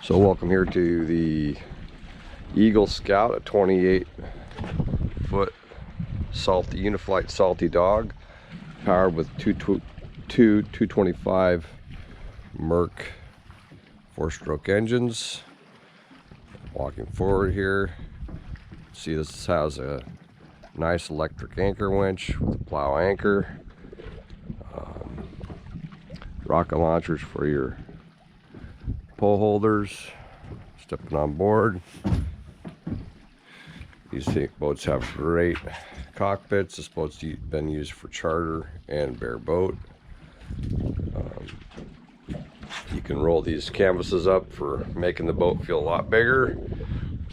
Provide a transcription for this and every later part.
So welcome here to the Eagle Scout, a 28-foot salty uniflite salty dog, powered with two 225 Merc 4-stroke engines. Walking forward here, see this has a nice electric anchor winch with a plow anchor, rocket launchers for your pole holders. Stepping on board. These boats have great cockpits. This boat's been used for charter and bareboat. You can roll these canvases up for making the boat feel a lot bigger.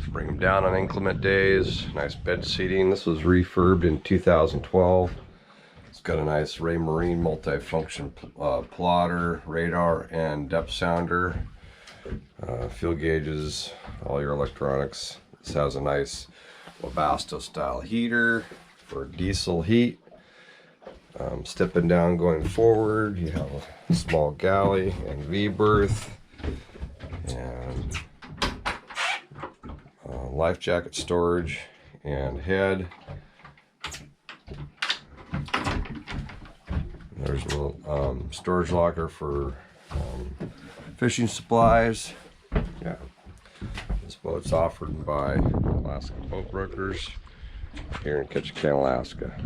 Bring them down on inclement days. Nice bed seating. This was refurbed in 2012. It's got a nice Raymarine multi-function plotter, radar, and depth sounder. Fuel gauges, all your electronics. This has a nice Webasto style heater for diesel heat. Stepping down going forward, you have a small galley and V-berth, and life jacket storage and head. There's a little storage locker for fishing supplies. Yeah, this boat's offered by Alaska Boat Brokers here in Ketchikan, Alaska.